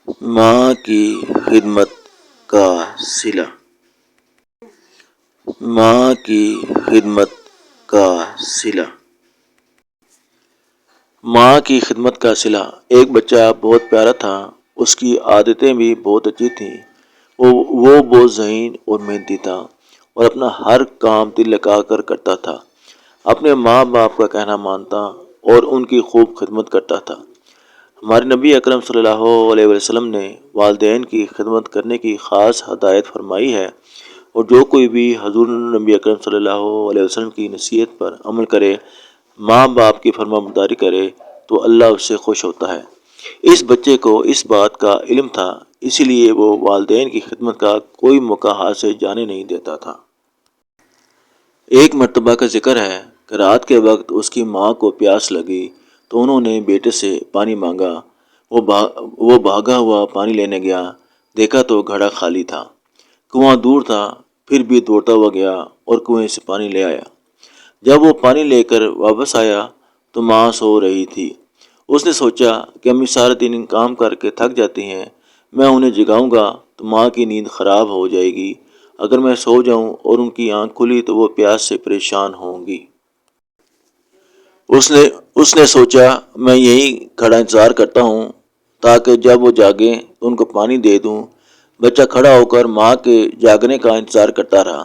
ماں کی خدمت کا صلہ۔ ماں کی خدمت کا صلہ۔ ماں کی خدمت کا صلہ۔ ایک بچہ بہت پیارا تھا، اس کی عادتیں بھی بہت اچھی تھیں۔ وہ بہت ذہین اور محنتی تھا اور اپنا ہر کام دل لگا کر کرتا تھا۔ اپنے ماں باپ کا کہنا مانتا اور ان کی خوب خدمت کرتا تھا۔ ہمارے نبی اکرم صلی اللہ علیہ وسلم نے والدین کی خدمت کرنے کی خاص ہدایت فرمائی ہے، اور جو کوئی بھی حضور نبی اکرم صلی اللہ علیہ وسلم کی نصیحت پر عمل کرے، ماں باپ کی فرما برداری کرے، تو اللہ اس سے خوش ہوتا ہے۔ اس بچے کو اس بات کا علم تھا، اسی لیے وہ والدین کی خدمت کا کوئی موقع ہاتھ سے جانے نہیں دیتا تھا۔ ایک مرتبہ کا ذکر ہے کہ رات کے وقت اس کی ماں کو پیاس لگی تو انہوں نے بیٹے سے پانی مانگا۔ وہ بھاگا ہوا پانی لینے گیا، دیکھا تو گھڑا خالی تھا۔ کنواں دور تھا، پھر بھی دوڑتا ہوا گیا اور کنویں سے پانی لے آیا۔ جب وہ پانی لے کر واپس آیا تو ماں سو رہی تھی۔ اس نے سوچا کہ امی سارے دن کام کر کے تھک جاتی ہیں، میں انہیں جگاؤں گا تو ماں کی نیند خراب ہو جائے گی۔ اگر میں سو جاؤں اور ان کی آنکھ کھلی تو وہ پیاس سے پریشان ہوں گی۔ اس نے سوچا میں یہیں کھڑا انتظار کرتا ہوں تاکہ جب وہ جاگیں تو ان کو پانی دے دوں۔ بچہ کھڑا ہو کر ماں کے جاگنے کا انتظار کرتا رہا،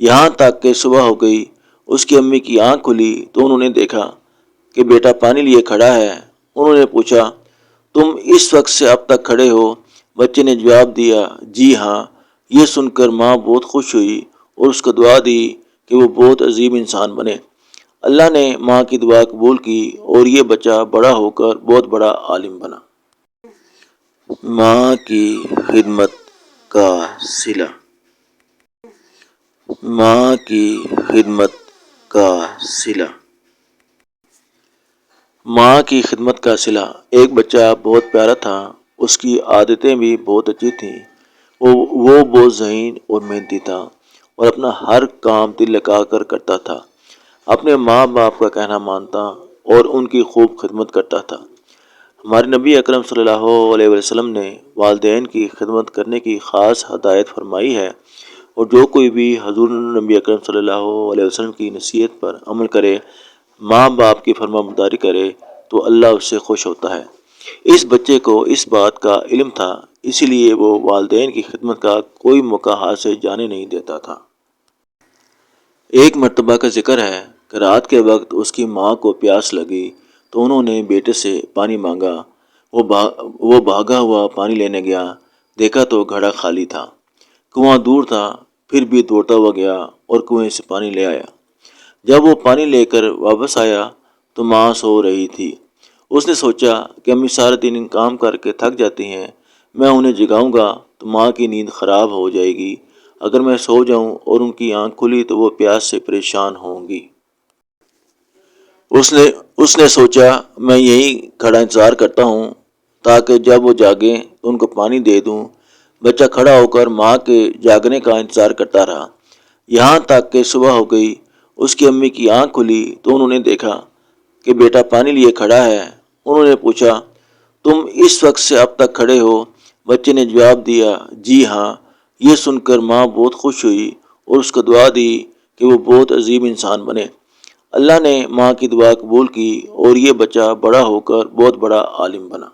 یہاں تک کہ صبح ہو گئی۔ اس کی امی کی آنکھ کھلی تو انہوں نے دیکھا کہ بیٹا پانی لیے کھڑا ہے۔ انہوں نے پوچھا تم اس وقت سے اب تک کھڑے ہو؟ بچے نے جواب دیا جی ہاں۔ یہ سن کر ماں بہت خوش ہوئی اور اس کو دعا دی کہ وہ بہت عظیم انسان بنے۔ اللہ نے ماں کی دعا قبول کی اور یہ بچہ بڑا ہو کر بہت بڑا عالم بنا۔ ماں کی خدمت کا صلہ۔ ماں کی خدمت کا صلہ۔ ماں کی خدمت کا صلہ۔ ایک بچہ بہت پیارا تھا، اس کی عادتیں بھی بہت اچھی تھیں۔ وہ بہت ذہین اور محنتی تھا اور اپنا ہر کام دل لگا کر کرتا تھا۔ اپنے ماں باپ کا کہنا مانتا اور ان کی خوب خدمت کرتا تھا۔ ہمارے نبی اکرم صلی اللہ علیہ وسلم نے والدین کی خدمت کرنے کی خاص ہدایت فرمائی ہے، اور جو کوئی بھی حضور نبی اکرم صلی اللہ علیہ وسلم کی نصیحت پر عمل کرے، ماں باپ کی فرما برداری کرے، تو اللہ اس سے خوش ہوتا ہے۔ اس بچے کو اس بات کا علم تھا، اسی لیے وہ والدین کی خدمت کا کوئی موقع ہاتھ سے جانے نہیں دیتا تھا۔ ایک مرتبہ کا ذکر ہے کہ رات کے وقت اس کی ماں کو پیاس لگی تو انہوں نے بیٹے سے پانی مانگا۔ وہ بھاگا ہوا پانی لینے گیا، دیکھا تو گھڑا خالی تھا۔ کنواں دور تھا، پھر بھی دوڑتا ہوا گیا اور کنویں سے پانی لے آیا۔ جب وہ پانی لے کر واپس آیا تو ماں سو رہی تھی۔ اس نے سوچا کہ امی سارے دن کام کر کے تھک جاتی ہیں، میں انہیں جگاؤں گا تو ماں کی نیند خراب ہو جائے گی۔ اگر میں سو جاؤں اور ان کی آنکھ کھلی تو وہ پیاس سے پریشان ہوں گی۔ اس نے سوچا میں یہیں کھڑا انتظار کرتا ہوں تاکہ جب وہ جاگیں تو ان کو پانی دے دوں۔ بچہ کھڑا ہو کر ماں کے جاگنے کا انتظار کرتا رہا، یہاں تک کہ صبح ہو گئی۔ اس کی امی کی آنکھ کھلی تو انہوں نے دیکھا کہ بیٹا پانی لیے کھڑا ہے۔ انہوں نے پوچھا تم اس وقت سے اب تک کھڑے ہو؟ بچے نے جواب دیا جی ہاں۔ یہ سن کر ماں بہت خوش ہوئی اور اس کو دعا دی کہ وہ بہت عظیم انسان بنے۔ اللہ نے ماں کی دعا قبول کی اور یہ بچہ بڑا ہو کر بہت بڑا عالم بنا۔